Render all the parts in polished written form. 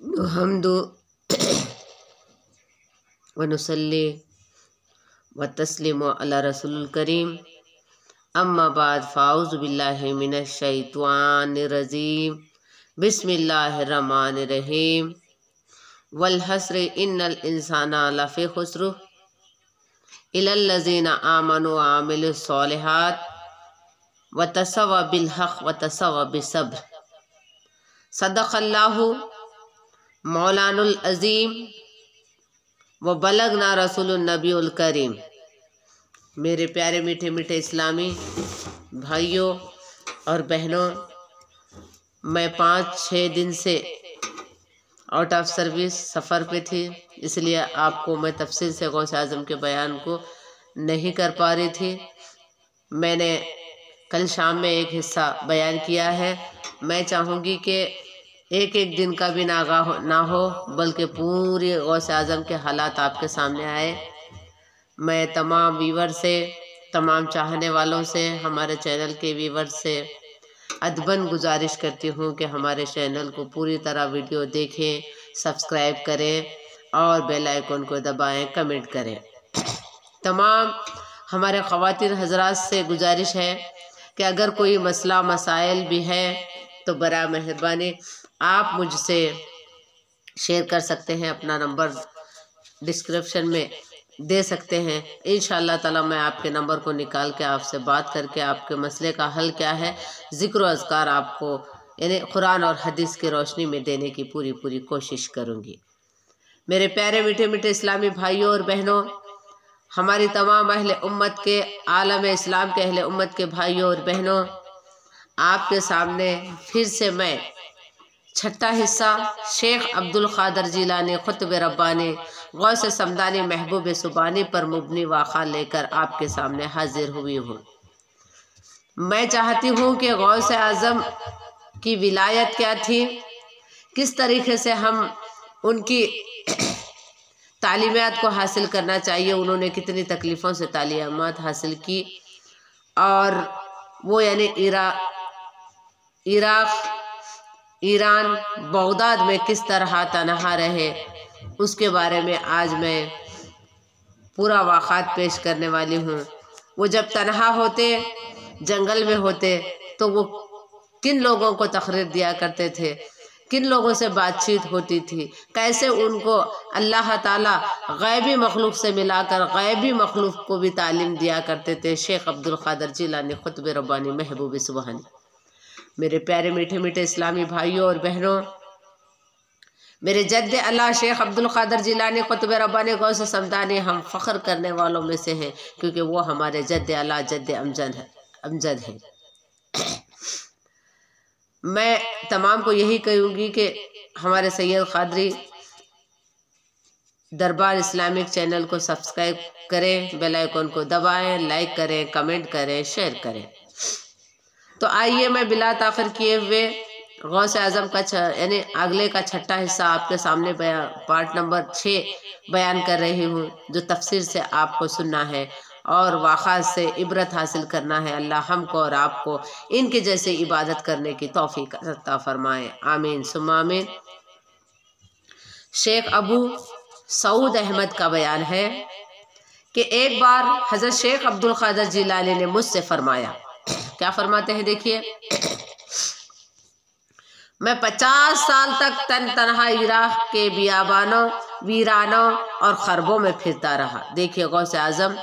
हम्दु व नुसल्ली व तस्लीमु अला रसूलुल करीम अम्मा बाद फ़ाउज़ु बिल्लाहि मिनश शैतानिर रजीम बिस्मिल्लाहिर रहमानिर रहीम वल हस्रि इन्नल इंसाना लफ़ी खुस्र इल्लल लज़ीना आमनु व अमिलुस सालिहात व तसव्वा बिल हक़ व तसव्वा बिस्सब्र। सदक़ल्लाहु मौलानुल अज़ीम व बलगना रसूलुन नबीउल करीम। मेरे प्यारे मीठे मीठे इस्लामी भाइयों और बहनों, मैं 5-6 दिन से आउट ऑफ सर्विस सफ़र पे थी, इसलिए आपको मैं तफसील से गौसे आज़म के बयान को नहीं कर पा रही थी। मैंने कल शाम में एक हिस्सा बयान किया है। मैं चाहूँगी कि एक एक दिन का भी ना हो बल्कि पूरी गौसे आज़म के हालात आपके सामने आए। मैं तमाम व्यूवर से, तमाम चाहने वालों से, हमारे चैनल के व्यूवर से अदबन गुजारिश करती हूँ कि हमारे चैनल को पूरी तरह वीडियो देखें, सब्सक्राइब करें और बेल आइकन को दबाएं, कमेंट करें। तमाम हमारे ख़वातीन हज़रात से गुजारिश है कि अगर कोई मसला मसाइल भी है तो बरा मेहरबानी आप मुझसे शेयर कर सकते हैं। अपना नंबर डिस्क्रिप्शन में दे सकते हैं। इंशाअल्लाह ताला मैं आपके नंबर को निकाल के आपसे बात करके आपके मसले का हल क्या है, ज़िक्र व अज़कार आपको यानी कुरान और हदीस की रोशनी में देने की पूरी कोशिश करूँगी। मेरे प्यारे मीठे मीठे इस्लामी भाइयों और बहनों, हमारी तमाम अहले उम्मत के, आलम इस्लाम के अहले उम्मत के भाइयों और बहनों, आपके सामने फिर से मैं छठा हिस्सा शेख अब्दुल क़ादिर जिलानी ख़ुतब रब्बानी गौसे समदानी महबूब सुबानी पर मुबनी वाक़ा लेकर आपके सामने हाजिर हुई हूँ। मैं चाहती हूँ कि गौसे आज़म की विलायत क्या थी, किस तरीके से हम उनकी तालीमात को हासिल करना चाहिए, उन्होंने कितनी तकलीफ़ों से तालीमात हासिल की और वो यानी इराक़, ईरान, बगदाद में किस तरह तनहा रहे, उसके बारे में आज मैं पूरा वाक़ात पेश करने वाली हूँ। वो जब तनहा होते, जंगल में होते, तो वो किन लोगों को तक़रीर दिया करते थे, किन लोगों से बातचीत होती थी, कैसे उनको अल्लाह ताला गैबी मखलूक से मिलाकर गैबी मखलूक को भी तालीम दिया करते थे। शेख अब्दुल क़ादिर जिलानी ख़ुतब रब्बानी महबूब सुबहानी। मेरे प्यारे मीठे मीठे इस्लामी भाइयों और बहनों, मेरे जद्द अल्लाह शेख अब्दुल क़ादिर जिलानी ख़ुतब रब्बानी गौसे समदानी हम फ़ख्र करने वालों में से हैं, क्योंकि वो हमारे जद्द अल्लाह जद्द अमजद हैं। मैं तमाम को यही कहूँगी कि हमारे सैयद क़ादरी दरबार इस्लामिक चैनल को सब्सक्राइब करें, बेल आइकन को दबाएं, लाइक करें, कमेंट करें, शेयर करें। तो आइए मैं बिला ताख़िर किए हुए गौसे आज़म का यानी अगले का छठा हिस्सा आपके सामने पार्ट नंबर 6 बयान कर रही हूँ, जो तफसीर से आपको सुनना है और वाक़ात से इबरत हासिल करना है। अल्लाह हमको और आपको इनके जैसे इबादत करने की तौफीक अता फ़रमाए, आमीन सुम्मा आमीन। शेख अबू सऊद अहमद का बयान है कि एक बार हज़रत शेख अब्दुल क़ादिर जिलानी ने मुझसे फरमाया, क्या फरमाते हैं देखिए, मैं 50 साल तक तनहा इराक़ के बियाबानों, वीरानों और खरबों में फिरता रहा। देखिए गौसे आज़म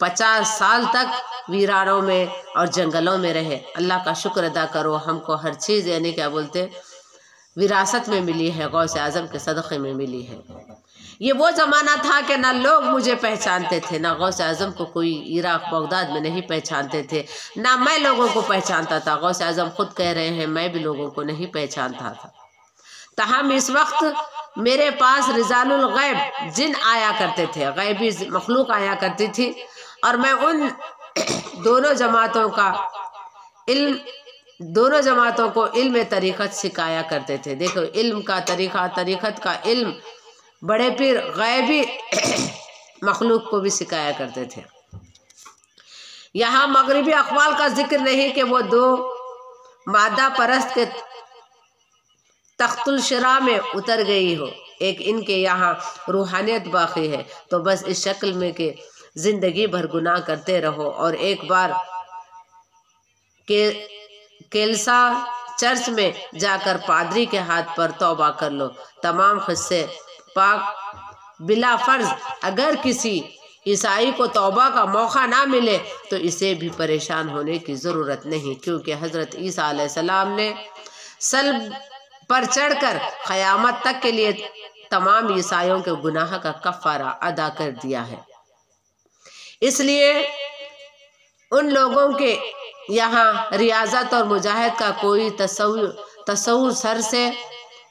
50 साल तक वीरानों में और जंगलों में रहे। अल्लाह का शुक्र अदा करो, हमको हर चीज़ यानी क्या बोलते विरासत में मिली है, गौसे आज़म के सदक़े में मिली है। ये वो ज़माना था कि ना लोग मुझे पहचानते थे, ना गौसे आज़म को कोई इराक़ बगदाद में नहीं पहचानते थे, ना मैं लोगों को पहचानता था। गौसे आज़म खुद कह रहे हैं मैं भी लोगों को नहीं पहचानता था। ताहम इस वक्त मेरे पास रिजालुल गैब जिन आया करते थे, गैबी मखलूक आया करती थी, और मैं उन दोनों जमातों को इल्म तरीक़त सिखाया करते थे। देखो इल्म का तरीक़त का इल्म बड़े पीर गैबी मखलूक को भी सिखाया करते थे। यहाँ मगरिबी अक़वाल का जिक्र नहीं कि वो 2 मादा परस्त के तख्तुल शिरा में उतर गई हो, एक इनके यहाँ रूहानियत बाकी है, तो बस इस शक्ल में कि जिंदगी भर गुनाह करते रहो और एक बार केल्सा चर्च में जाकर पादरी के हाथ पर तौबा कर लो। तमाम हिस्से पाक बिला फर्ज अगर किसी ईसाई को तौबा का मौका ना मिले तो इसे भी परेशान होने की ज़रूरत नहीं, क्योंकि हज़रत ईसा अलैहिस्सलाम ने सल्ब पर चढ़कर क़यामत तक के लिए तमाम ईसाइयों के गुनाह का कफ़ारा अदा कर दिया है। इसलिए उन लोगों के यहाँ रियाजत और मुजाहिद का कोई तस्वुर सर से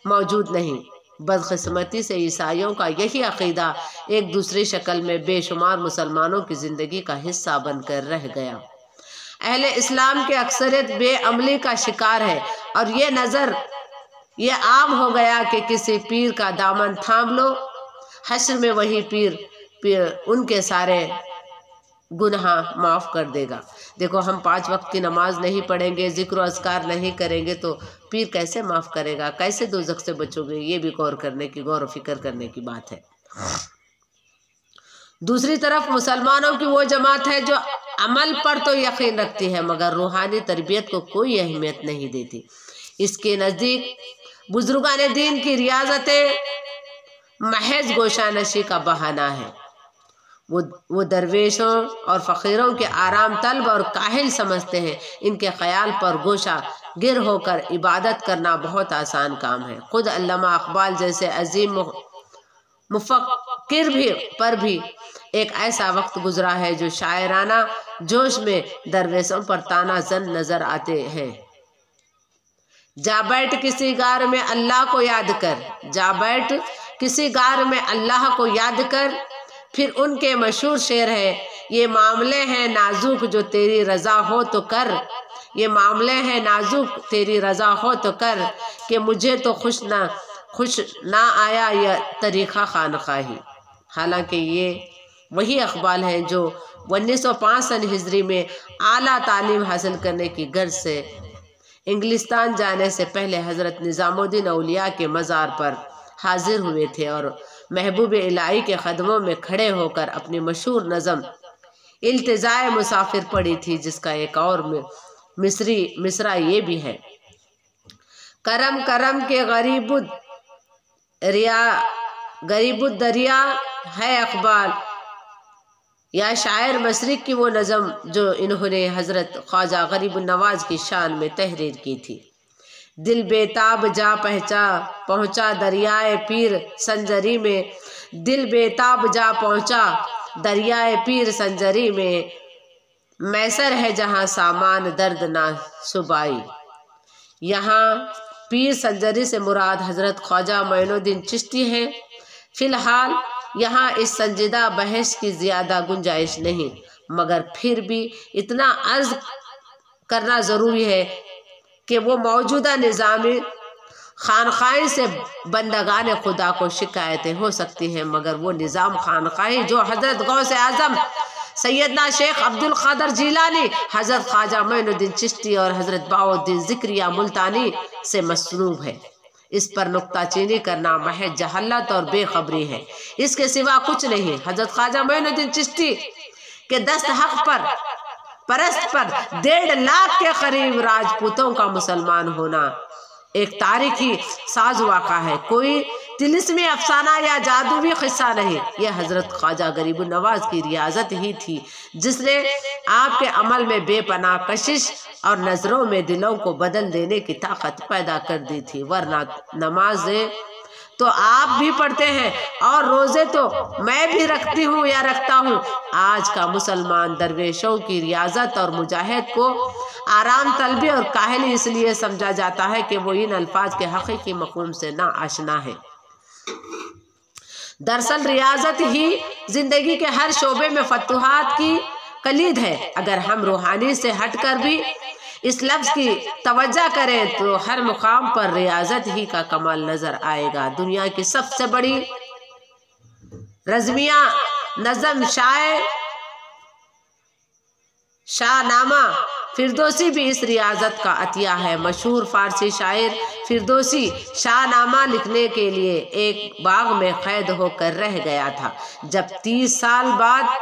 मौजूद नहीं। बदकिस्मती से ईसाइयों का यही अक़ीदा एक दूसरी शक्ल में बेशुमार मुसलमानों की ज़िंदगी का हिस्सा बनकर रह गया। अहले इस्लाम के अक्सरियत बेअमली का शिकार है और ये आम हो गया कि किसी पीर का दामन थाम लो, हश्र में वही पीर उनके सारे गुनाह माफ़ कर देगा। देखो, हम 5 वक्त की नमाज नहीं पढ़ेंगे, ज़िक्र अस्कार नहीं करेंगे तो पीर कैसे माफ़ करेगा, कैसे दोज़ख से बचोगे? ये भी गौर व फिक्र करने की बात है। दूसरी तरफ मुसलमानों की वो जमात है जो अमल पर तो यकीन रखती है मगर रूहानी तरबियत को कोई अहमियत नहीं देती। इसके नज़दीक बुजुर्गान दीन की रियाजतें महज गोशानशी का बहाना है। वो दरवेशों और फ़कीरों के आराम तलब और काहिल समझते हैं। इनके ख्याल पर गोशा गिर होकर इबादत करना बहुत आसान काम है। खुद अल्लामा इक़बाल जैसे अजीम मुफ़क्किर पर भी एक ऐसा वक्त गुजरा है जो शायराना जोश में दरवेशों पर ताना जन नज़र आते हैं। जा बैठ किसी गार में अल्लाह को याद कर, जा बैठ किसी गार में अल्लाह को याद कर। फिर उनके मशहूर शेर है, ये मामले हैं नाजुक जो तेरी रज़ा हो तो कर, ये मामले हैं नाजुक तेरी रज़ा हो तो कर, कि मुझे तो खुश ना आया यह तरीक़ा खानक़ाही। हालांकि ये वही इक़बाल हैं जो 1905 सन हिजरी में आला तालीम हासिल करने की गर्ज से इंग्लिस्तान जाने से पहले हज़रत निज़ामुद्दीन औलिया के मज़ार पर हाजिर हुए थे और महबूब इलाही के कदमों में खड़े होकर अपनी मशहूर नज़म इल्तिजाए मुसाफिर पढ़ी थी, जिसका एक और मिसरा ये भी है, करम करम के गरीबुद दरिया है इक़बाल। या शायर मशरिक़ की वो नज़म जो इन्होंने हज़रत ख्वाजा गरीब नवाज की शान में तहरीर की थी। दिल बेताब जा पहुँचा दरियाए पीर संजरी में, दिल बेताब जा पहुँचा दरियाए पीर संजरी में, मैसर है जहाँ सामान दर्द ना सुबाई। यहाँ पीर संजरी से मुराद हज़रत ख्वाजा मोइनुद्दीन चिश्ती हैं। फ़िलहाल यहाँ इस संजीदा बहस की ज़्यादा गुंजाइश नहीं, मगर फिर भी इतना अर्ज़ करना ज़रूरी है कि वो मौजूदा निज़ामी खानक़ाही से बंदगान खुदा को शिकायतें हो सकती हैं, मगर वो निज़ाम खानक़ाही जो हज़रत गौस आज़म सैयदना शेख अब्दुल क़ादिर जिलानी, हज़रत ख्वाजा मोइनुद्दीन चिश्ती और हज़रत बहाउद्दीन ज़िक्रिया मुल्तानी से मसरूब है, इस पर नुक्ताचीनी करना महज जहलत और बेखबरी है, इसके सिवा कुछ नहीं। हज़रत ख्वाजा मोइनुद्दीन चिश्ती के दस्तहक़ परस्त पर 1.5 लाख के करीब राजपूतों का मुसलमान होना एक तारीखी साज वाक़ा है, कोई तिलिस्मी अफसाना या जादुवी किस्सा नहीं। यह हज़रत ख्वाजा गरीब नवाज की रियाजत ही थी जिसने आपके अमल में बेपनाह कशिश और नज़रों में दिलों को बदल देने की ताकत पैदा कर दी थी। वरना नमाजें तो आप भी पढ़ते हैं और रोज़े तो मैं भी रखती हूँ या रखता हूँ। आज का मुसलमान दरवेशों की रियाजत और मुजाहिद को आराम तलबी और काहली इसलिए समझा जाता है कि वो इन अल्फाज के हकीकी मफ़हूम से ना आशना है। दरअसल रियाजत ही ज़िंदगी के हर शोबे में फतूहात की कलीद है। अगर हम रूहानी से हटकर भी इस लफ्ज़ की तवज्जो करें तो हर मुकाम पर रियाजत ही का कमाल नज़र आएगा। दुनिया की सबसे बड़ी रज़मिया नज़म शायर शाहनामा फिरदौसी भी इस रियाजत का अतिया है। मशहूर फारसी शायर फिरदौसी शाहनामा लिखने के लिए एक बाग में कैद होकर रह गया था। जब 30 साल बाद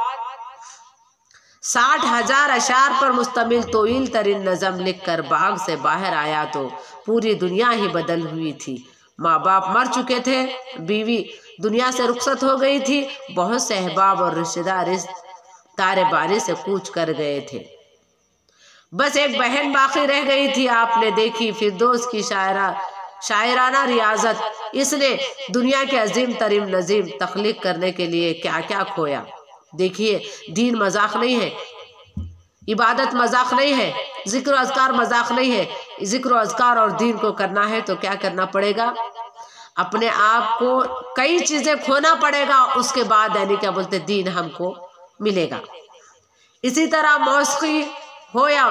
60,000 अशार पर मुश्तमिल तोइल तरीन नज़म लिखकर बाग से बाहर आया तो पूरी दुनिया ही बदल हुई थी। माँ बाप मर चुके थे, बीवी दुनिया से रुखसत हो गई थी, बहुत से अहबाब और रिश्तेदार इस तारे बारी से कूच कर गए थे। बस एक बहन बाकी रह गई थी। आपने देखी फिरदौस की शायराना रियाजत, इसने दुनिया के अजीम तरीन नज़ीम तख्लीक करने के लिए क्या क्या खोया। देखिए, दीन मजाक नहीं है, इबादत मजाक नहीं है, जिक्र अज़कार मजाक नहीं है। जिक्र अज़कार और दीन को करना है तो क्या करना पड़ेगा, अपने आप को कई चीज़ें खोना पड़ेगा, उसके बाद यानी क्या बोलते दीन हमको मिलेगा। इसी तरह मौसीकी हो या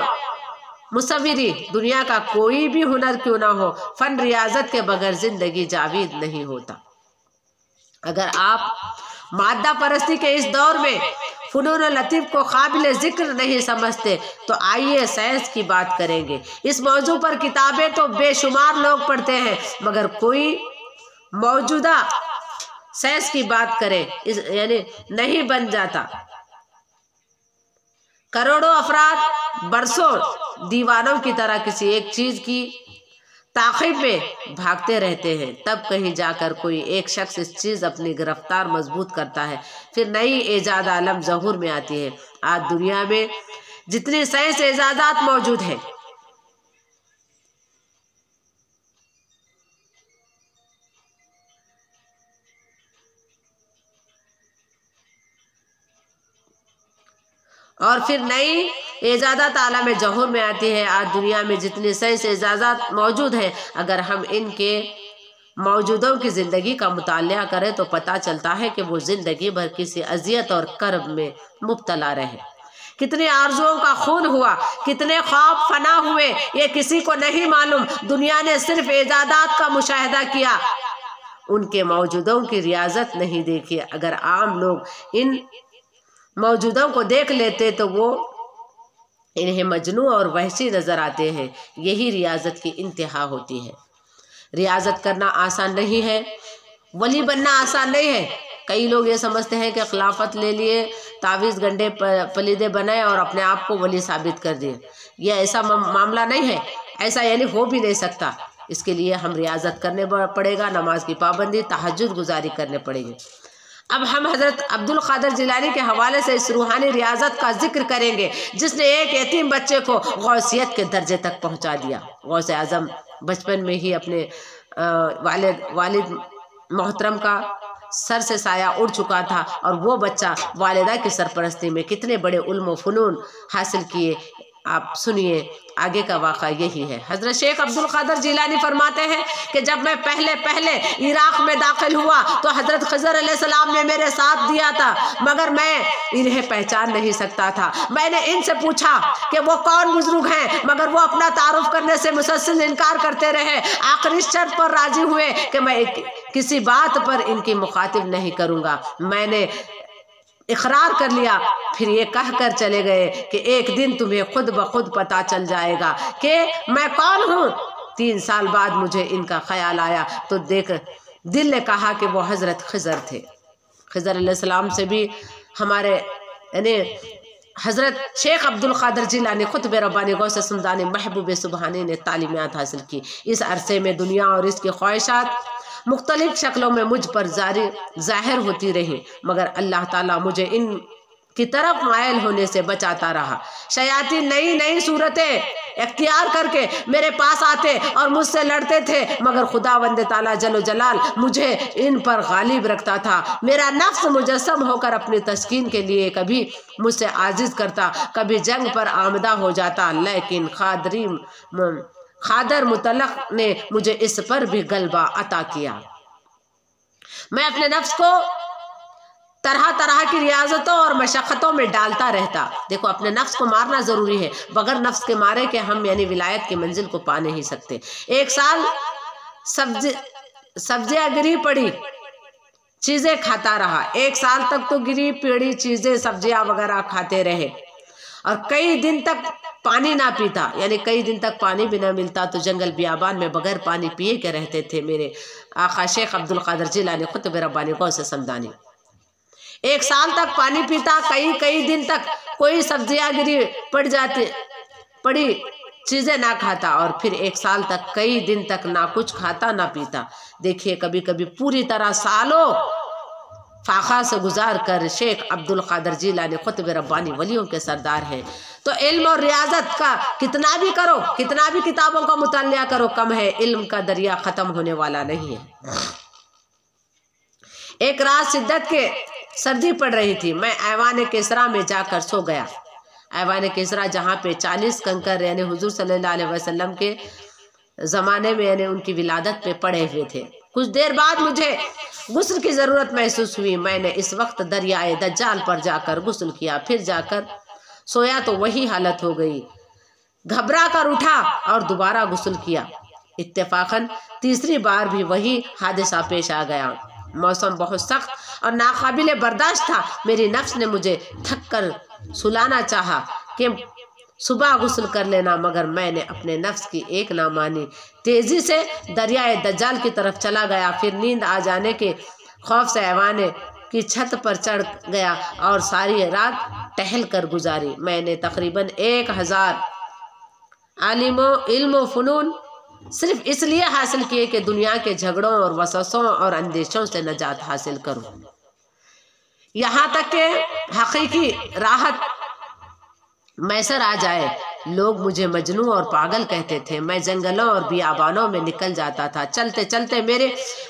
मुसव्विरी, दुनिया का कोई भी हुनर क्यों ना हो, फन रियाजत के बगैर जिंदगी जावीद नहीं होता। अगर आप मादा परस्ती के इस दौर में फनून लतीफ़ को काबिल जिक्र नहीं समझते तो आइए साइंस की बात करेंगे। इस मौजू पर किताबें तो बेशुमार लोग पढ़ते हैं, मगर कोई मौजूदा साइंस की बात करे यानी नहीं बन जाता। करोड़ों अफराद बरसों दीवानों की तरह किसी एक चीज की ताक़ीब में भागते रहते हैं, तब कहीं जाकर कोई एक शख्स इस चीज अपनी गिरफ्तार मजबूत करता है, फिर नई ईजाद आलम ज़हूर में आती है। आज दुनिया में जितनी साइंस इजादात मौजूद है, और फिर नई इजाज़त आलम ज़हूर में आती है। आज दुनिया में जितनी साइंस इजाज़त मौजूद है, अगर हम इनके मौजूदों की ज़िंदगी का मुतालिया करें तो पता चलता है कि वो ज़िंदगी भर किसी अजियत और कर्ब में मुब्तला रहे। कितनी आरज़ुओं का खून हुआ, कितने ख्वाब फना हुए, ये किसी को नहीं मालूम। दुनिया ने सिर्फ इजादात का मुशाहिदा किया, उनके मौजूदों की रियाजत नहीं देखी। अगर आम लोग इन मौजूदों को देख लेते तो वो इन्हें मजनू और वहशी नज़र आते हैं। यही रियाजत की इंतहा होती है। रियाजत करना आसान नहीं है, वली बनना आसान नहीं है। कई लोग ये समझते हैं कि खिलाफत ले लिए, तावीज़ गंडे पलीदे बनाए और अपने आप को वली साबित कर दिए। यह ऐसा मामला नहीं है, ऐसा यानी हो भी नहीं सकता। इसके लिए हम रियाजत करने पड़ेगा, नमाज की पाबंदी, तहज्जुद गुजारी करने पड़ेगी। अब हम हज़रत अब्दुल क़ादिर जिलानी के हवाले से इस रूहानी रियाजत का जिक्र करेंगे, जिसने एक यतीम बच्चे को गौसियत के दर्जे तक पहुंचा दिया। गौसे आज़म बचपन में ही अपने वालिद मोहतरम का सर से साया उड़ चुका था, और वो बच्चा वालिदा की सरपरस्ती में कितने बड़े उल्म व फ़नून हासिल किए। आप सुनिए, आगे का वाक़ा यही है। हज़रत शेख अब्दुल क़ादिर जिलानी फरमाते हैं कि जब मैं पहले इराक़ में दाखिल हुआ तो हज़रत ख़िज़र अलैहिस्सलाम ने मेरे साथ दिया था, मगर मैं इन्हें पहचान नहीं सकता था। मैंने इनसे पूछा कि वो कौन बुज़ुर्ग हैं, मगर वो अपना तारुफ करने से मुसलसल इनकार करते रहे। आखिर इस शर्त पर राज़ी हुए कि मैं किसी बात पर इनकी मुखातिब नहीं करूँगा। मैंने इकरार कर लिया, फिर ये कह कर चले गए कि एक दिन तुम्हें खुद ब खुद पता चल जाएगा कि मैं कौन हूँ। 3 साल बाद मुझे इनका ख्याल आया तो देख दिल ने कहा कि वो हज़रत ख़िज़र थे। ख़िज़र अलैहिस्सलाम से भी हमारे यानी हज़रत शेख अब्दुल क़ादिर जिलानी ख़ुतब रब्बानी गौसे सुमदानी महबूब सुबहानी ने तालीमात हासिल की। इस अरसे में दुनिया और इसकी ख्वाहिशात मुख्तलिफ शक्लों में मुझ पर ज़ाहिर होती रही, मगर अल्लाह ताला मुझे इन की तरफ मायल होने से बचाता रहा। शयातीन नई नई सूरतें इख्तियार करके मेरे पास आते और मुझसे लड़ते थे, मगर खुदावंद ताला जल्ल जलाल मुझे इन पर गालिब रखता था। मेरा नफ्स मुजस्सम होकर अपनी तस्कीन के लिए कभी मुझसे आजिज़ करता, कभी जंग पर आमदा हो जाता, लेकिन क़ादिर मुतलक ने मुझे इस पर भी गलबा अता किया। मैं अपने नफ्स को तरह तरह की रियाजतों और मशक्क़तों में डालता रहता। देखो, अपने नफ्स को मारना ज़रूरी है, बगैर नफ्स के मारे के हम यानी विलायत की मंजिल को पा नहीं सकते। 1 साल सब्जियाँ गिरी पड़ी चीज़ें खाता रहा। 1 साल तक तो गिरी पड़ी चीज़ें सब्जियाँ वगैरह खाते रहे, اور کئی دن تک پانی نہ پیتا، یعنی کئی دن تک پانی بھی نہ ملتا تو جنگل بیابان میں بغیر پانی پیے کے رہتے تھے میرے آقا شیخ عبدالقادر جیلانی قطب ربانی غوث سمدانی۔ 1 سال تک پانی پیتا، کئی دن تک کوئی سبزیاں گری پڑی چیزیں نہ کھاتا، اور پھر 1 سال تک کئی دن تک نہ کچھ کھاتا نہ پیتا۔ دیکھیے کبھی کبھی پوری طرح سالوں فاقہ سے گزار کر شیخ عبدالقادر جیلانی قطب ربانی ولیوں کے سردار ہیں۔ تو علم اور ریاضت کا کتنا بھی کرو، کتنا بھی کتابوں کا مطالعہ کرو کم ہے، علم کا دریا ختم ہونے والا نہیں ہے۔ ایک رات شدت کے سردی پڑ رہی تھی، میں ایوان کسرا میں جا کر سو گیا۔ ایوان کسرا جہاں پہ 40 کنکر یعنی حضور صلی اللہ علیہ وسلم کے زمانے میں یعنی ان کی ولادت پہ پڑے ہوئے تھے۔ کچھ دیر بعد مجھے غسل کی ضرورت محسوس ہوئی، میں نے اس وقت دریائے دجال پر جا کر غسل کیا، پھر جا کر سویا تو وہی حالت ہو گئی، گھبرا کر اٹھا اور دوبارہ غسل کیا، اتفاقاً تیسری بار بھی وہی حادثہ پیش آ گیا۔ موسم بہت سخت اور ناقابل برداشت تھا، میری نفس نے مجھے تھک کر سلانا چاہا کہ صبح غسل کر لینا، مگر میں نے اپنے نفس کی ایک نہ مانی، تیزی سے دریائے دجال کی طرف چلا گیا۔ پھر نیند آ جانے کے خوف سے ایوان کی چھت پر چڑھ گیا اور ساری رات ٹہل کر گزاری۔ میں نے تقریباً 1000 علم و فنون صرف اس لیے حاصل کیے کہ دنیا کے جھگڑوں اور وسوسوں اور اندیشوں سے نجات حاصل کروں، یہاں تک کہ حقیقی راحت میسر آ جائے۔ لوگ مجھے مجنون اور پاگل کہتے تھے، میں جنگلوں اور بیابانوں میں نکل جاتا تھا، چلتے چلتے میرے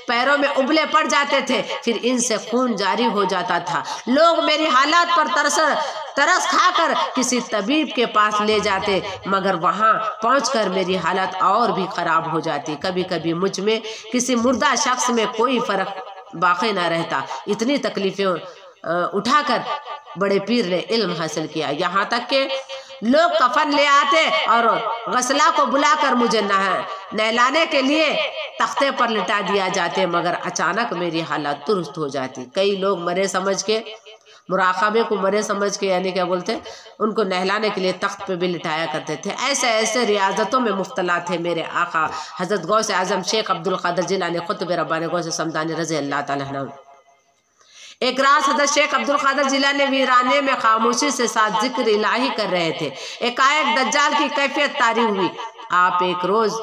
پیروں میں ابلے پڑ جاتے تھے، پھر ان سے خون جاری ہو جاتا تھا۔ لوگ میری حالات پر ترس کھا کر کسی طبیب کے پاس لے جاتے، مگر وہاں پہنچ کر میری حالت اور بھی خراب ہو جاتی۔ کبھی کبھی مجھ میں کسی مردہ شخص میں کوئی فرق باقی نہ رہتا۔ اتنی تکلیفیں اٹھا کر بڑے پیر نے علم حاصل کیا، یہاں تک کہ لوگ کفن لے آتے اور غسلہ کو بلا کر مجھے نہلانے کے لیے تختے پر لٹا دیا جاتے، مگر اچانک میری حالت درست ہو جاتی۔ کئی لوگ مرے سمجھ کے، مراقبے کو مرے سمجھ کے یعنی کیا بولتے، ان کو نہلانے کے لیے تخت پہ بھی لٹایا کرتے تھے۔ ایسے ریاضتوں میں مبتلا تھے میرے آقا حضرت غوث اعظم شیخ عبدالقادر جیلانی قطب ربانی غوث سمدانی رضی اللہ تعالیٰ عنہ۔ ایک رات حضرت شیخ عبدالقادر جیلانی ویرانے میں خاموشی سے ساتھ ذکر الہی کر رہے تھے، ایک دجال کی کیفیت طاری ہوئی۔ آپ ایک روز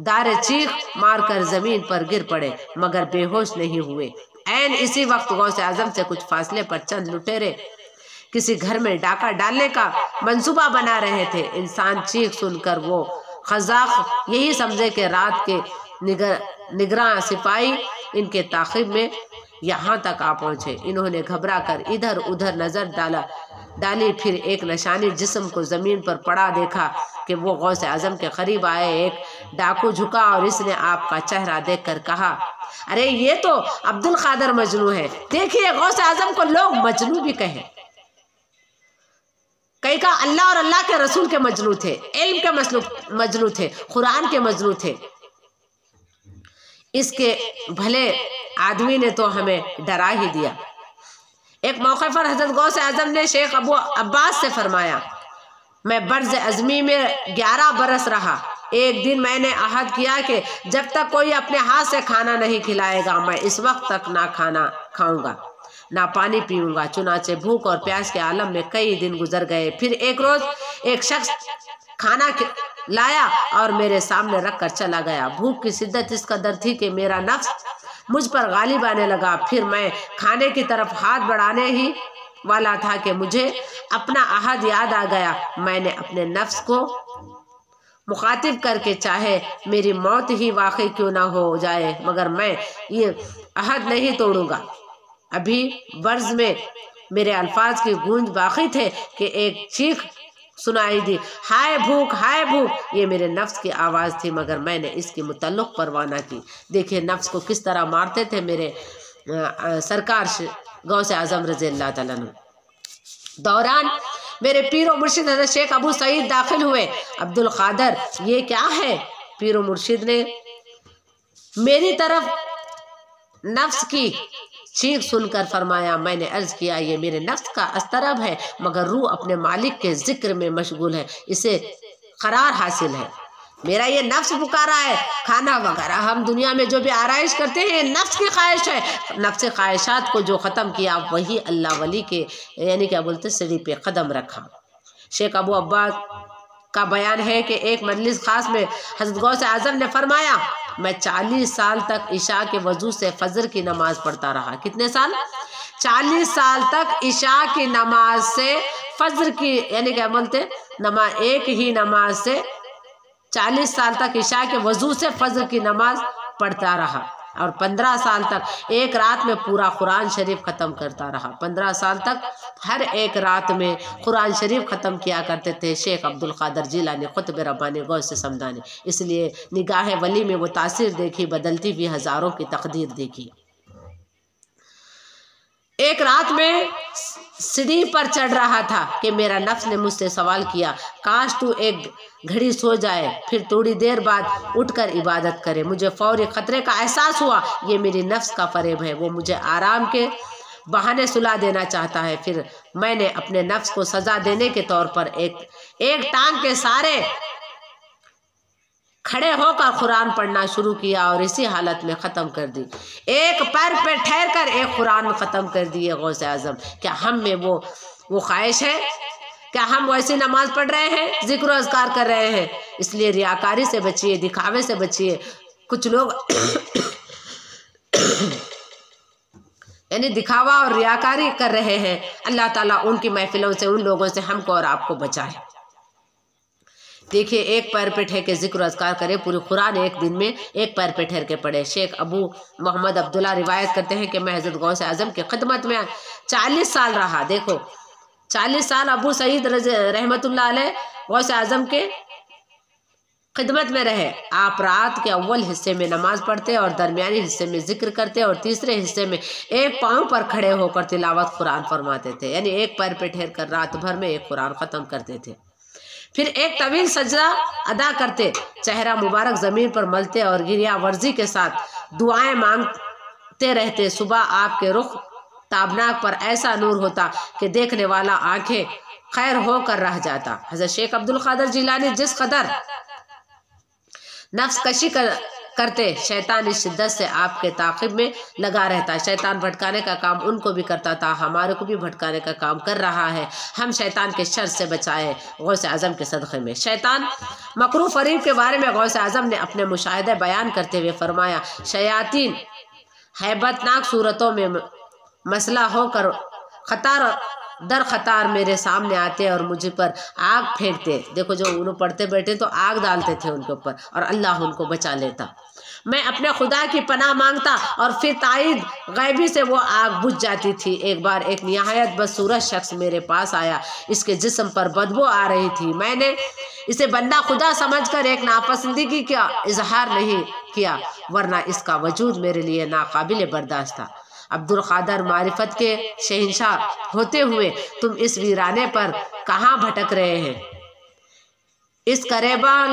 دار چیخ مار کر زمین پر گر پڑے، مگر بے ہوش نہیں ہوئے۔ عین اسی وقت غوث اعظم سے کچھ فاصلے پر چند لٹیرے کسی گھر میں ڈاکہ ڈالنے کا منصوبہ بنا رہے تھے۔ انسان چیخ سن کر وہ قزاق یہی سمجھے کہ رات کے نگراں سپاہی ان کے تعقیب میں یہاں تک آ پہنچے۔ انہوں نے گھبرا کر ادھر ادھر نظر ڈالی، پھر ایک نشانی جسم کو زمین پر پڑا دیکھا کہ وہ غوث اعظم کے قریب آئے۔ ایک ڈاکو جھکا اور اس نے آپ کا چہرہ دیکھ کر کہا، ارے یہ تو عبدالقادر مجنون ہے۔ دیکھیے غوث اعظم کو لوگ مجنون بھی کہیں، کئی کا اللہ اور اللہ کے رسول کے مجنون تھے، علم کے مجنون تھے، قرآن کے مجنون تھے۔ اس کے بھلے آدمی نے تو ہمیں ڈرا ہی دیا۔ ایک موقع پر حضرت غوث اعظم نے شیخ ابو عباس سے فرمایا، میں برز عظمی میں 11 برس رہا۔ ایک دن میں نے عہد کیا کہ جب تک کوئی اپنے ہاتھ سے کھانا نہیں کھلائے گا میں اس وقت تک نہ کھانا کھاؤں گا نہ پانی پیوں گا۔ چنانچہ بھوک اور پیاس کے عالم میں کئی دن گزر گئے۔ پھر ایک روز ایک شخص کھانا لایا اور میرے سامنے رکھ کر چلا گیا۔ بھوک کی شدت اس قدر تھی کہ میرا نفس مجھ پر غالب آنے لگا۔ پھر میں کھانے کی طرف ہاتھ بڑھانے ہی والا تھا کہ مجھے اپنا عہد یاد آ گیا۔ میں نے اپنے نفس کو مخاطب کر کے چاہے میری موت ہی واقع کیوں نہ ہو جائے مگر میں یہ عہد نہیں توڑوں گا۔ ابھی برز میں میرے الفاظ کی گونج باقی تھے کہ ایک چیخ سنائی دی، ہائے بھوک ہائے بھوک۔ یہ میرے نفس کی آواز تھی مگر میں نے اس کی متعلق پرواہ نہ کی۔ دیکھیے نفس کو کس طرح مارتے تھے میرے سرکار غوث اعظم رضی اللہ تعالیٰ عنہ۔ دوران میرے پیر و مرشد حضرت شیخ ابو سعید داخل ہوئے۔ عبدالقادر یہ کیا ہے؟ پیر و مرشد نے میری طرف नफ्स की चीख सुनकर फरमाया, मैंने अर्ज किया ये मेरे नफ्स का अस्तरब है, मगर रूह अपने मालिक के जिक्र में मशगूल है, इसे करार हासिल है। मेरा ये नफ्स पुकारा है, खाना वगैरह हम दुनिया में जो भी आराइश करते हैं नफ्स की ख्वाहिश है। नफ्स ख्वाहिशात को जो ख़त्म किया वही अल्लाह वली के यानी क्या बोलते सीढ़ी पे कदम रखा। शेख अबू अब्बास का बयान है कि एक मजलिस खास में हज़रत गौस आज़म ने फरमाया, मैं 40 साल तक इशा के वजू से फजर की नमाज पढ़ता रहा। कितने साल? 40 साल तक इशा की नमाज से फजर की यानी क्या बोलते नमाज, एक ही नमाज से 40 साल तक इशा के वजू से फजर की नमाज पढ़ता रहा और 15 साल तक एक रात में पूरा कुरान शरीफ ख़त्म करता रहा। 15 साल तक हर एक रात में कुरान शरीफ ख़त्म किया करते थे शेख अब्दुल क़ादिर जिलानी क़ुत्ब रब्बानी गौस समदानी। इसलिए निगाह वली में वो तासीर देखी, बदलती हुई हज़ारों की तकदीर देखी। एक रात में सीढ़ी पर चढ़ रहा था कि मेरा नफ्स ने मुझसे सवाल किया, काश तू एक घड़ी सो जाए फिर थोड़ी देर बाद उठकर इबादत करे। मुझे फौरी ख़तरे का एहसास हुआ, ये मेरी नफ्स का फरेब है, वो मुझे आराम के बहाने सुला देना चाहता है। फिर मैंने अपने नफ्स को सज़ा देने के तौर पर एक टांग के सारे खड़े होकर कुरान पढ़ना शुरू किया और इसी हालत में ख़त्म कर दी। एक पैर पे ठहर कर एक कुरान ख़त्म कर दिए गौस आज़म। क्या हम में वो ख्वाहिश है? क्या हम वैसी नमाज पढ़ रहे हैं, जिक्र अज़कार कर रहे हैं? इसलिए रियाकारी से बचिए, दिखावे से बचिए। कुछ लोग यानी दिखावा और रियाकारी कर रहे हैं। अल्लाह ताला उनकी महफिलों से, उन लोगों से हमको और आपको बचाए। देखिए, एक पैर पे ठहर के जिक्र अज़कार करे, पूरी कुरान एक दिन में एक पैर पे ठहर के पढ़े। शेख अबू मोहम्मद अब्दुल्ला रिवायत करते हैं कि मैं हज़रत गौस आज़म की खिदमत में 40 साल रहा। देखो 40 साल अबू सईद रहमतुल्लाह अलैह गौस आज़म के खिदमत में रहे। आप रात के अव्वल हिस्से में नमाज पढ़ते और दरमियानी हिस्से में जिक्र करते और तीसरे हिस्से में एक पाँव पर खड़े होकर तिलावत कुरान फरमाते थे। यानी एक पैर पे ठहर कर रात भर में एक कुरान ख़त्म करते थे। फिर एक तवील सजदा अदा करते, चेहरा मुबारक ज़मीन पर मलते और गिरिया वर्जी के साथ दुआएं मांगते रहते। सुबह आपके रुख ताबनाक पर ऐसा नूर होता कि देखने वाला आंखें खैर होकर रह जाता। हज़रत शेख अब्दुल क़ादिर जिलानी जिस कदर नफ्स कशी करते, शैतान इस शिद्दत से आपके ताक़िब में लगा रहता। शैतान भटकाने का काम उनको भी करता था, हमारे को भी भटकाने का काम कर रहा है। हम शैतान के शर से बचाए गौस आज़म के सदक़े में। शैतान मकरू फरीब के बारे में गौस आज़म ने अपने मुशाहिदे बयान करते हुए फरमाया, शयातीन हैबतनाक सूरतों में मसला होकर खतार दर खतार मेरे सामने आते और मुझ पर आग फेंकते। देखो, जो उन्होंने पढ़ते बैठे तो आग डालते थे उनके ऊपर और अल्लाह उनको बचा लेता। मैं अपने खुदा की पनाह मांगता और फिर ताईद गैबी से वो आग बुझ जाती थी। एक बार एक निहायत बदसूरत शख्स मेरे पास आया, इसके जिस्म पर बदबू आ रही थी। मैंने इसे बंदा खुदा समझकर एक नापसंदगी का इजहार नहीं किया, वरना इसका वजूद मेरे लिए नाकाबिल बर्दाश्त था। अब्दुल क़ादिर मारिफत के शहंशाह होते हुए तुम इस वीराने पर कहाँ भटक रहे हैं? इस करेबाल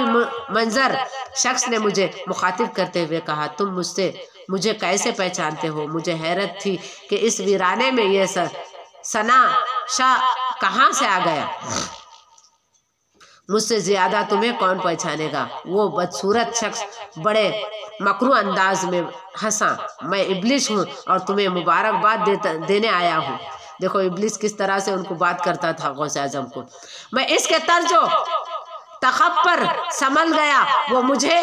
मंजर शख्स ने मुझे मुखातिब करते हुए कहा, तुम मुझे कैसे पहचानते हो? मुझे हैरत थी कि इस वीराने में ये सना शाह कहाँ से आ गया। मुझसे ज़्यादा तुम्हें कौन पहचानेगा? वो बदसूरत शख्स बड़े मकरू अंदाज में हंसा, मैं इब्लिस हूँ और तुम्हें मुबारकबाद देने आया हूँ। देखो इब्लिस किस तरह से उनको बात करता था गौस आज़म को। मैं इसके तर्जो तखब्बर संभल गया, वो मुझे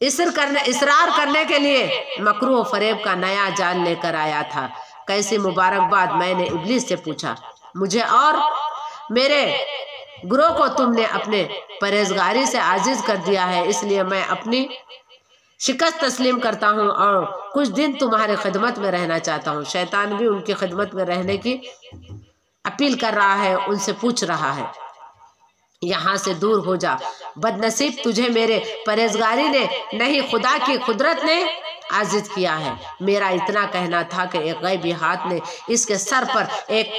इसरार करने के लिए मकरू फरेब का नया जाल लेकर आया था। कैसी मुबारकबाद? मैंने इब्लिस से पूछा। मुझे और मेरे गुरों को तुमने अपने परहेजगारी से आजिज कर दिया है, इसलिए मैं अपनी शिकस्त तस्लीम करता हूँ और कुछ दिन तुम्हारे खिदमत में रहना चाहता हूँ। शैतान भी उनकी खिदमत में रहने की अपील कर रहा है, उनसे पूछ रहा है, यहाँ से दूर हो जा, बदनसीब तुझे मेरे परहेजगारी ने नहीं खुदा की कुदरत ने आजिज किया है। मेरा इतना कहना था कि एक गैबी हाथ ने इसके सर पर एक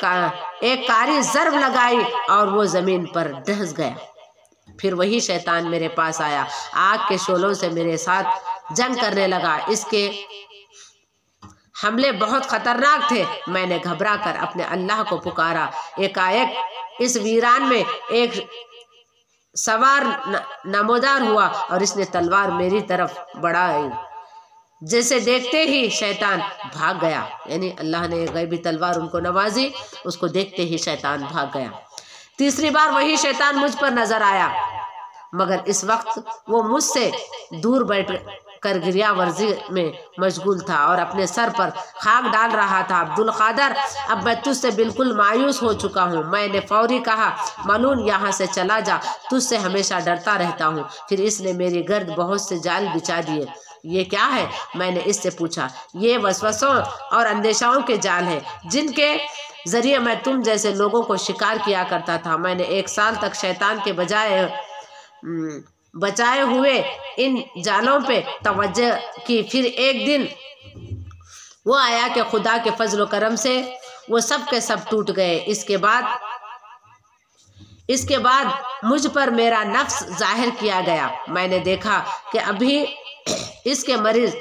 कारी ज़र्ब लगाई और वो ज़मीन पर धंस गया। फिर वही शैतान मेरे पास आया, आग के शोलों से मेरे साथ जंग करने लगा। इसके हमले बहुत खतरनाक थे। मैंने घबरा कर अपने अल्लाह को पुकारा। एकाएक इस वीरान में एक सवार नमोदार हुआ और इसने तलवार मेरी तरफ बढ़ाई। जैसे देखते ही शैतान भाग गया, यानी अल्लाह ने गैबी तलवार उनको नवाजी, उसको देखते ही शैतान भाग गया। तीसरी बार वही शैतान मुझ पर नजर आया, मगर इस वक्त वो मुझसे दूर बैठ कर गिरियावर्जी में मशगूल था और अपने सर पर खाक डाल रहा था। अब्दुल कादर, अब मैं तुझसे बिल्कुल मायूस हो चुका हूँ। मैंने फौरी कहा, मलून यहाँ से चला जा, तुझसे हमेशा डरता रहता हूँ। फिर इसने मेरी गर्द बहुत से जाल बिछा दिए। ये क्या है? मैंने इससे पूछा। ये वसवसों और अंदेशाओं के जाल हैं, जिनके जरिए मैं तुम जैसे लोगों को शिकार किया करता था। मैंने 1 साल तक शैतान के बचाए हुए इन जालों पे तवज्जो की। फिर एक दिन वो आया कि खुदा के फजल व करम से वो सब के सब टूट गए। इसके बाद मुझ पर मेरा नफ्स जाहिर किया गया। मैंने देखा कि अभी इसके मरीज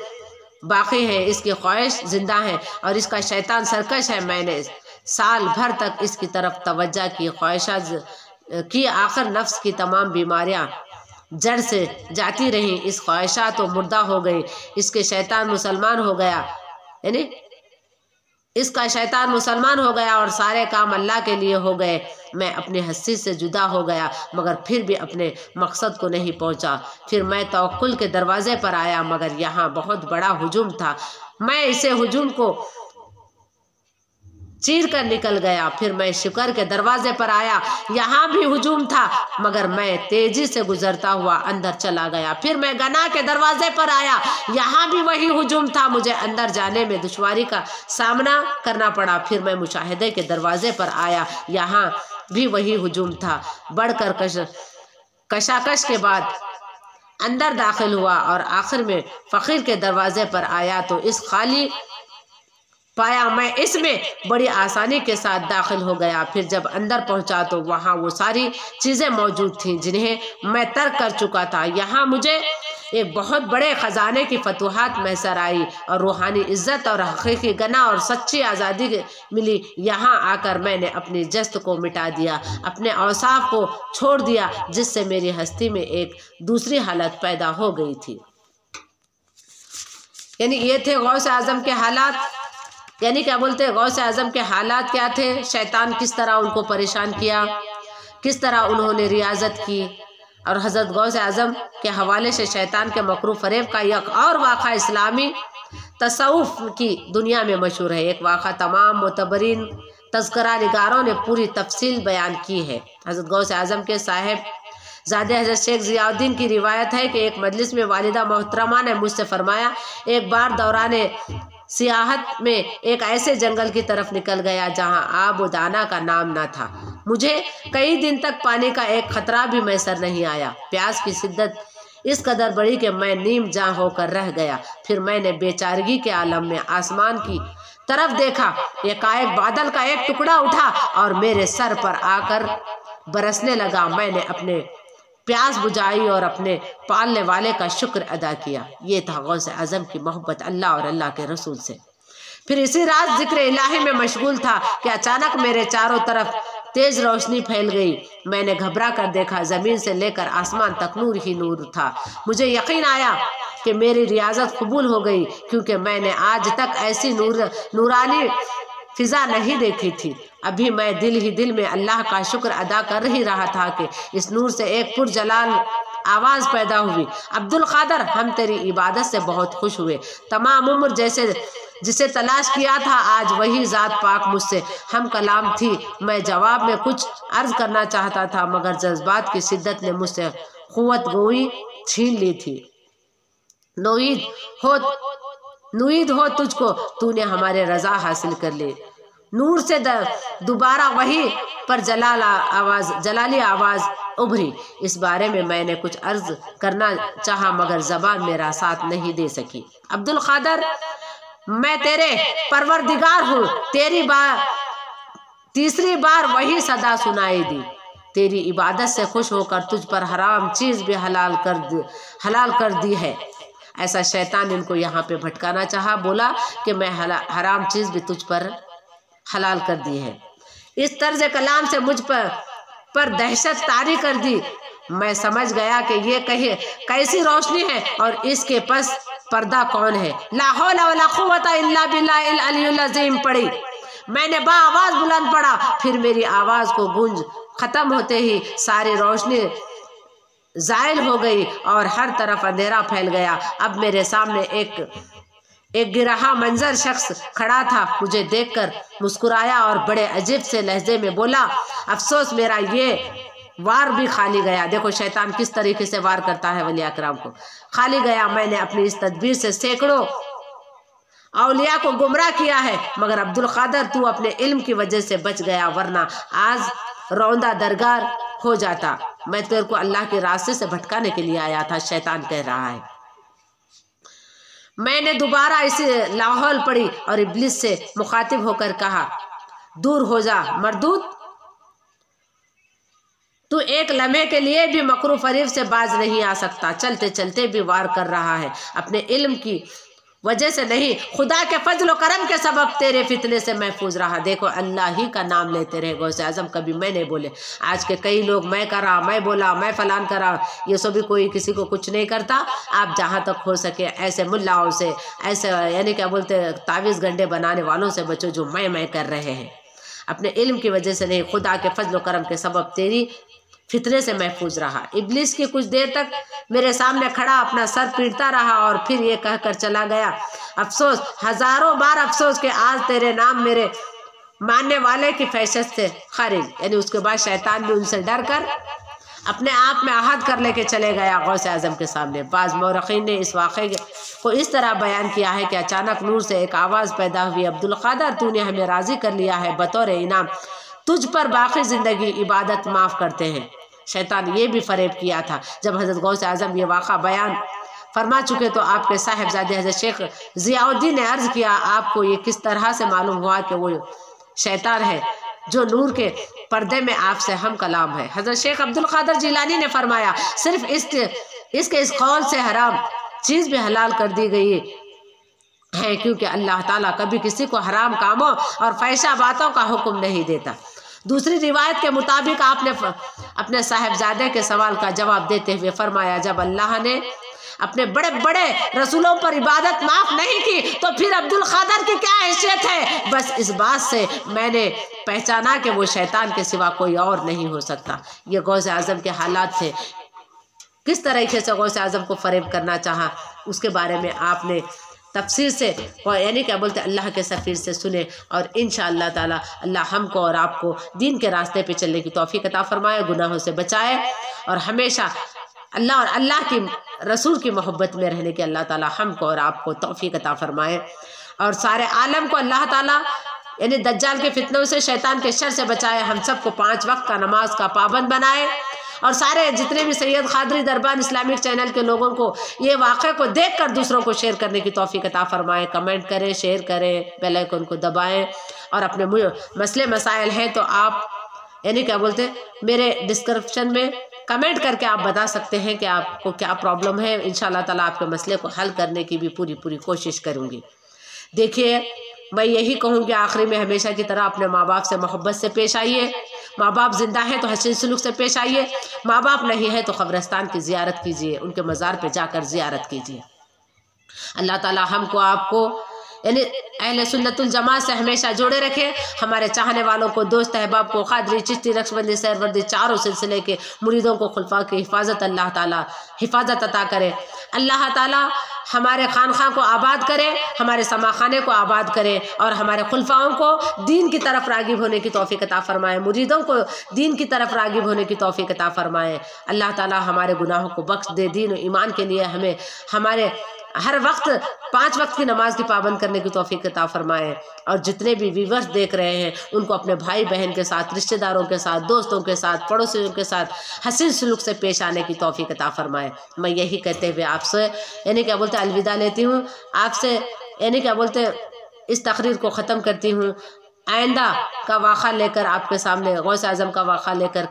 बाकी हैं, इसकी ख्वाहिश जिंदा है और इसका शैतान सरकश है। मैंने साल भर तक इसकी तरफ तवज्जो की, ख्वाहिशात की। आखिर नफ्स की तमाम बीमारियां जड़ से जाती रहीं। इस ख्वाहिशात तो मुर्दा हो गई। इसका शैतान मुसलमान हो गया और सारे काम अल्लाह के लिए हो गए। मैं अपनी हस्ती से जुदा हो गया, मगर फिर भी अपने मकसद को नहीं पहुंचा। फिर मैं तवक्कुल के दरवाजे पर आया, मगर यहाँ बहुत बड़ा हुजूम था। मैं इसे हुजूम को चीर कर निकल गया। फिर मैं शुक्र के दरवाजे पर आया, यहाँ भी हुजूम था, मगर मैं तेजी से गुजरता हुआ अंदर चला गया। फिर मैं गना के दरवाजे पर आया, यहाँ भी वही हुजूम था। मुझे अंदर जाने में दुश्वारी का सामना करना पड़ा। फिर मैं मुशाहिदे के दरवाजे पर आया, यहाँ भी वही हुजूम था। बढ़कर कशाकश के बाद अंदर दाखिल हुआ और आखिर में फकीर के दरवाजे पर आया तो इस खाली पाया। मैं इसमें बड़ी आसानी के साथ दाखिल हो गया। फिर जब अंदर पहुंचा तो वहाँ वो सारी चीज़ें मौजूद थीं जिन्हें मैं तर्क कर चुका था। यहाँ मुझे एक बहुत बड़े ख़जाने की फतूहात मैसर आई और रूहानी इज़्ज़त और हकीकी गना और सच्ची आज़ादी मिली। यहाँ आकर मैंने अपनी जस्त को मिटा दिया, अपने औसाफ को छोड़ दिया, जिससे मेरी हस्ती में एक दूसरी हालत पैदा हो गई थी। यानी ये थे गौस आज़म के हालात। यानी क्या बोलते, गौस आज़म के हालात क्या थे, शैतान किस तरह उनको परेशान किया, किस तरह उन्होंने रियाजत की। और हज़रत गौस आज़म के हवाले से शैतान के मकरू फरेब का एक और वाक़ा इस्लामी तसव्वुफ़ की दुनिया में मशहूर है। एक वाक़ा तमाम मोतबरीन तज़किरा निगारों ने पूरी तफसील बयान की है। हज़रत गौस आज़म के साहिब ज़ादे हज़रत शेख ज़ियाउद्दीन की रिवायत है कि एक मजलिस में वालिदा मोहतरमा ने मुझसे फरमाया, एक बार दौराने सियाहत में एक ऐसे जंगल की तरफ निकल गया जहाँ आब व दाना का नाम ना था। मुझे कई दिन तक पानी का एक खतरा भी मैसर नहीं आया। प्यास की शिद्दत इस कदर बढ़ी कि मैं नीम जां होकर रह गया। फिर मैंने बेचारगी के आलम में आसमान की तरफ देखा। एकाएक बादल का एक टुकड़ा उठा और मेरे सर पर आकर बरसने लगा। मैंने अपने प्यास बुझाई और अपने पालने वाले का शुक्र अदा किया। ये था गौस आज़म की मोहब्बत अल्लाह और अल्लाह के रसूल से। फिर इसी रात जिक्र इलाही में मशगूल था कि अचानक मेरे चारों तरफ तेज रोशनी फैल गई। मैंने घबरा कर देखा, ज़मीन से लेकर आसमान तक नूर ही नूर था। मुझे यकीन आया कि मेरी रियाजत कबूल हो गई, क्योंकि मैंने आज तक ऐसी नूरानी फिजा नहीं देखी थी। अभी मैं दिल ही दिल में अल्लाह का शुक्र अदा कर ही रहा था कि इस नूर से एक पुरजलाल आवाज़ पैदा हुई, अब्दुल कादर, हम तेरी इबादत से बहुत खुश हुए। तमाम उम्र जिसे तलाश किया था, आज वही ज़ात पाक मुझसे हम कलाम थी। मैं जवाब में कुछ अर्ज करना चाहता था, मगर जज्बात की शिद्दत ने मुझसे क़ुव्वत गोई छीन ली थी। नुईद हो तुझको, तूने हमारे रज़ा हासिल कर ली। नूर से दोबारा वही पर जलाली आवाज़ उभरी। इस बारे में मैंने कुछ अर्ज करना चाहा, मगर ज़बान मेरा साथ नहीं दे सकी। अब्दुल कादर, मैं तेरे परवरदिगार हूँ। तीसरी बार वही सदा सुनाई दी। तेरी इबादत से खुश होकर तुझ पर हराम चीज़ भी हलाल कर दी है। ایسا شیطان ان کو یہاں پہ بھٹکانا چاہا، بولا کہ میں حرام چیز بھی تجھ پر حلال کر دی ہے۔ اس طرز کلام سے مجھ پر دہشت طاری کر دی۔ میں سمجھ گیا کہ یہ کیسی روشنی ہے اور اس کے پس پردہ کون ہے۔ لا حول ولا قوت الا باللہ العلی العظیم پڑھی۔ میں نے با آواز بلند پڑھا، پھر میری آواز کو گونج ختم ہوتے ہی ساری روشنی زائل ہو گئی اور ہر طرف اندھیرا پھیل گیا۔ اب میرے سامنے ایک گرہا منظر شخص کھڑا تھا، مجھے دیکھ کر مسکرایا اور بڑے عجیب سے لہجے میں بولا، افسوس میرا یہ وار بھی خالی گیا۔ دیکھو شیطان کس طریقے سے وار کرتا ہے ولی اکرام کو۔ خالی گیا، میں نے اپنی اس تدبیر سے سینکڑوں اولیاء کو گمراہ کیا ہے، مگر عبدالقادر تو اپنے علم کی وجہ سے بچ گیا، ورنہ آج روندہ درگار ہو جاتا۔ میں تیرے کو اللہ کے راستے سے بھٹکانے کے لیے آیا تھا، شیطان کہہ رہا ہے۔ میں نے دوبارہ اسی لاحول پڑھی اور ابلیس سے مخاطب ہو کر کہا، دور ہو جا مردود، تو ایک لمحے کے لیے بھی مکر و فریب سے باز نہیں آ سکتا۔ چلتے چلتے بھی وار کر رہا ہے، اپنے علم کی وجہ سے نہیں، خدا کے فضل و کرم کے سبب تیرے فتنے سے محفوظ رہا۔ دیکھو اللہ ہی کا نام لیتے رہے غوث اعظم، کبھی میں نہیں بولے۔ آج کے کئی لوگ میں کرا، میں بولا، میں فلان کرا، یہ سب بھی کوئی کسی کو کچھ نہیں کرتا۔ آپ جہاں تک ہو سکے ایسے ملاؤں سے، ایسے یعنی کیا بولتے تعویذ گنڈے بنانے والوں سے بچو جو میں کر رہے ہیں۔ اپنے علم کی وجہ سے نہیں، خدا کے فضل و کرم کے سبب تیری فتنے سے محفوظ رہا۔ ابلیس کی کچھ دیر تک میرے سامنے کھڑا اپنا سر پیٹتا رہا اور پھر یہ کہہ کر چلا گیا، افسوس، ہزاروں بار افسوس کہ آج تیرے نام میرے ماننے والے کی فحشت سے خارج۔ یعنی اس کے بعد شیطان بھی ان سے ڈر کر اپنے آپ میں عہد کر لے کے چلے گیا غوث اعظم کے سامنے۔ بعض مورخین نے اس واقعے کو اس طرح بیان کیا ہے کہ اچانک نور سے ایک آواز پیدا ہوئی، عبدالقادر تو نے ہمیں راضی کر لیا ہے، بطور انعام تجھ پر باقی زندگی عبادت معاف کرتے ہیں۔ شیطان یہ بھی فریب کیا تھا۔ جب حضرت غوث اعظم یہ واقعہ بیان فرما چکے تو آپ کے صاحبزادے حضرت شیخ ضیاء الدین نے عرض کیا، آپ کو یہ کس طرح سے معلوم ہوا کہ وہ شیطان ہے جو نور کے پردے میں آپ سے ہم کلام ہے؟ حضرت شیخ عبدالقادر جیلانی نے فرمایا، صرف اس کے اس قول سے حرام چیز بھی حلال کر دی گئی ہے، کیونکہ اللہ تعالیٰ کبھی کسی کو حرام کاموں اور فحشہ باتوں کا حکم نہیں دیتا۔ دوسری روایت کے مطابق آپ نے اپنے صاحبزادے کے سوال کا جواب دیتے ہوئے فرمایا، جب اللہ نے اپنے بڑے بڑے رسولوں پر عبادت معاف نہیں کی تو پھر عبدالقادر کی کیا حیثیت ہے؟ بس اس بات سے میں نے پہچانا کہ وہ شیطان کے سوا کوئی اور نہیں ہو سکتا۔ یہ غوث اعظم کے حالات تھے، کس طریقے سے غوث اعظم کو فریب کرنا چاہا، اس کے بارے میں آپ نے تفسیر سے یعنی کیا بولتے اللہ کے سفیر سے سنے، اور انشاءاللہ تعالی اللہ ہم کو اور آپ کو دین کے راستے پہ چلنے کی توفیق عطا فرمائے، گناہوں سے بچائے، اور ہمیشہ اللہ اور اللہ کی رسول کی محبت میں رہنے کی اللہ تعالی ہم کو اور آپ کو توفیق عطا فرمائے، اور سارے عالم کو اللہ تعالی یعنی دجال کے فتنوں سے، شیطان کے شر سے بچائے، ہم سب کو 5 وقت کا نماز کا پابند بنائے، اور سارے جتنے بھی سید قادری دربان اسلامک چینل کے لوگوں کو یہ واقعے کو دیکھ کر دوسروں کو شیئر کرنے کی توفیق عطا فرمائے۔ کمنٹ کریں، شیئر کریں، بیل آئیکن کو دبائیں، اور اپنے مسئلے مسائل ہیں تو آپ یعنی کیا بولتے میرے ڈسکرپشن میں کمنٹ کر کے آپ بتا سکتے ہیں کہ آپ کو کیا پرابلم ہے، انشاءاللہ تعالیٰ آپ کے مسئلے کو حل کرنے کی بھی پوری کوشش کروں گی۔ دیکھیے میں یہی کہوں گی آخری میں ہمیشہ کی طرح اپنے ماں باپ سے محبت سے پیش آئیے، ماں باپ زندہ ہیں تو حسین سلوک سے پیش آئیے، ماں باپ نہیں ہے تو قبرستان کی زیارت کیجیے، ان کے مزار پہ جا کر زیارت کیجیے۔ اللہ تعالیٰ ہم کو آپ کو یعنی اہل سنت الجماعت سے ہمیشہ جوڑے رکھے، ہمارے چاہنے والوں کو، دوست احباب کو، قادری، چشتی، نقشبندی، سہروردی، چاروں سلسلے کے مریدوں کو، خلفاء کی حفاظت اللہ تعالیٰ حفاظت عطا کرے۔ اللہ تعالیٰ ہمارے خانخواہ کو آباد کرے، ہمارے سماخانے کو آباد کرے، اور ہمارے خلفاؤں کو دین کی طرف راغب ہونے کی توفیق عطا فرمائے، مریدوں کو دین کی طرف راغب ہونے کی توفیق عطا فرمائے۔ اللہ تعالیٰ ہمارے گناہوں کو بخش دے، دین و ایمان کے لیے ہمیں ہمارے ہر وقت 5 وقت کی نماز کی پابند کرنے کی توفیق عطا فرمائے، اور جتنے بھی ویورز دیکھ رہے ہیں ان کو اپنے بھائی بہن کے ساتھ، رشتہ داروں کے ساتھ، دوستوں کے ساتھ، پڑوسیوں کے ساتھ حسین سلوک سے پیش آنے کی توفیق عطا فرمائے۔ میں یہی کہتے ہوئے آپ سے یعنی کیا بولتے الوداع لیتی ہوں، آپ سے یعنی کیا بولتے اس تقریر کو ختم کرتی ہوں۔ آئندہ کا واقعہ لے کر آپ کے سامنے، غوث اعظم کا واقعہ لے کر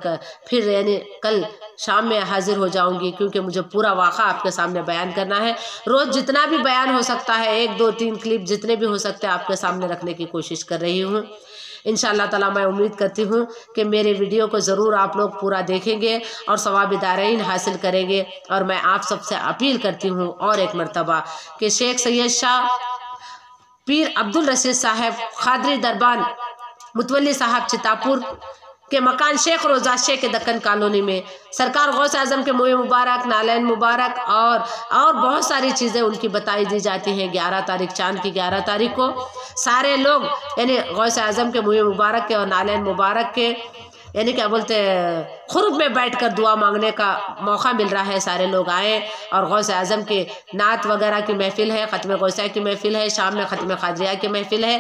پھر یعنی کل شام میں حاضر ہو جاؤں گی، کیونکہ مجھے پورا واقعہ آپ کے سامنے بیان کرنا ہے۔ روز جتنا بھی بیان ہو سکتا ہے، 1 2 3 کلپ جتنے بھی ہو سکتے ہیں آپ کے سامنے رکھنے کی کوشش کر رہی ہوں۔ انشاءاللہ تعالیٰ میں امید کرتی ہوں کہ میرے ویڈیو کو ضرور آپ لوگ پورا دیکھیں گے اور ثواب دارین حاصل کریں گے۔ اور میں آپ سب سے اپیل کرتی ہوں اور ایک مرتبہ کہ شیخ سید شاہ پیر عبدالرشید صاحب قادری دربان متولی صاحب چتاپور کے مکان شیخ روضہ شیخ دکن کالونی میں سرکار غوث اعظم کے منہ مبارک، نالین مبارک اور بہت ساری چیزیں ان کی بتائی دی جاتی ہیں۔ 11 تاریخ چاند کی 11 تاریخ کو سارے لوگ یعنی غوث اعظم کے منہ مبارک کے اور نالین مبارک کے یعنی کیا بولتے قرب میں بیٹھ کر دعا مانگنے کا موقع مل رہا ہے۔ سارے لوگ آئیں اور غوث اعظم کے نعت وغیرہ کی محفل ہے، ختم غوثیہ کی محفل ہے، شام میں ختم قادریہ کی محفل ہے۔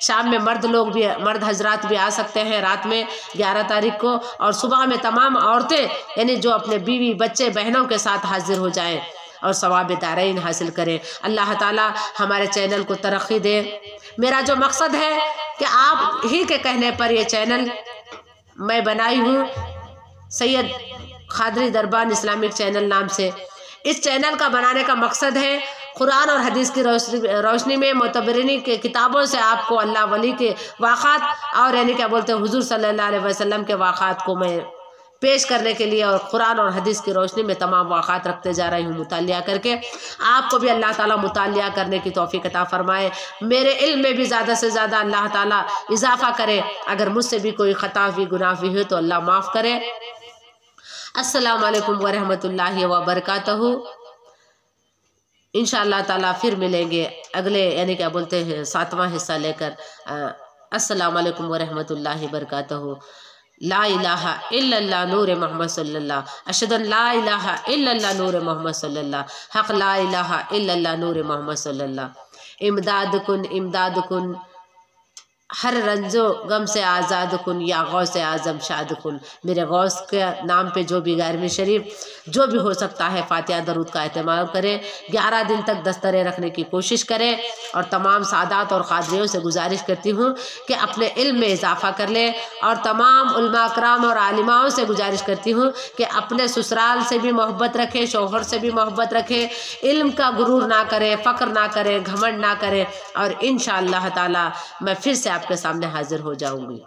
شام میں مرد حضرات بھی آ سکتے ہیں رات میں 11 تاریخ کو، اور صبح میں تمام عورتیں یعنی جو اپنے بیوی بچے بہنوں کے ساتھ حاضر ہو جائیں اور ثواب دارین حاصل کریں۔ اللہ تعالیٰ ہمارے چینل کو ترقی دے۔ میرا جو مقصد ہے کہ آپ ہی کے کہنے پر یہ چینل میں بنائی ہوں، سید قادری دربان اسلامک چینل نام سے۔ اس چینل کا بنانے کا مقصد ہے قرآن اور حدیث کی روشنی میں معتبرین کے کتابوں سے آپ کو اللہ ولی کے واقعات اور یعنی کیا بولتے ہیں حضور صلی اللہ علیہ وسلم کے واقعات کو میں پیش کرنے کے لیے، اور قرآن اور حدیث کی روشنی میں تمام واقعات رکھتے جا رہی ہوں مطالعہ کر کے۔ آپ کو بھی اللہ تعالیٰ مطالعہ کرنے کی توفیق عطا فرمائے، میرے علم میں بھی زیادہ سے زیادہ اللہ تعالیٰ اضافہ کرے۔ اگر مجھ سے بھی کوئی خطا ہوئی گناہ ہوئی ہے تو اللہ معاف کرے۔ السلام علیکم ورحمۃ اللہ وبرکاتہ۔ انشاءاللہ تعالیٰ پھر ملیں گے اگلے یعنی کیا بولتے ہیں 7واں حصہ لے کر۔ السلام علیکم ورحمۃ اللہ وبرکاتہ۔ لا الہ الا اللہ نور محمد صلی اللہ، اشہد ان لا الہ الا اللہ نور محمد صلی اللہ، حق لا الہ الا اللہ نور محمد صلی اللہ۔ امداد کن ہر رنج و غم سے آزاد کن، یا غوث اعظم شاد کن۔ میرے غوث کے نام پہ جو بھی 11ویں شریف جو بھی ہو سکتا ہے فاتحہ درود کا اہتمام کریں، 11 دن تک دستریں رکھنے کی کوشش کریں، اور تمام سادات اور قادریوں سے گزارش کرتی ہوں کہ اپنے علم میں اضافہ کر لیں، اور تمام علماء اکرام اور عالماؤں سے گزارش کرتی ہوں کہ اپنے سسرال سے بھی محبت رکھیں، شوہر سے بھی محبت رکھیں، علم کا غرور نہ کریں، فخر نہ کریں، گھمنڈ نہ کریں، اور انشاءاللہ تعالی میں پھر سے آپ کے سامنے حاضر ہو جاؤں گی۔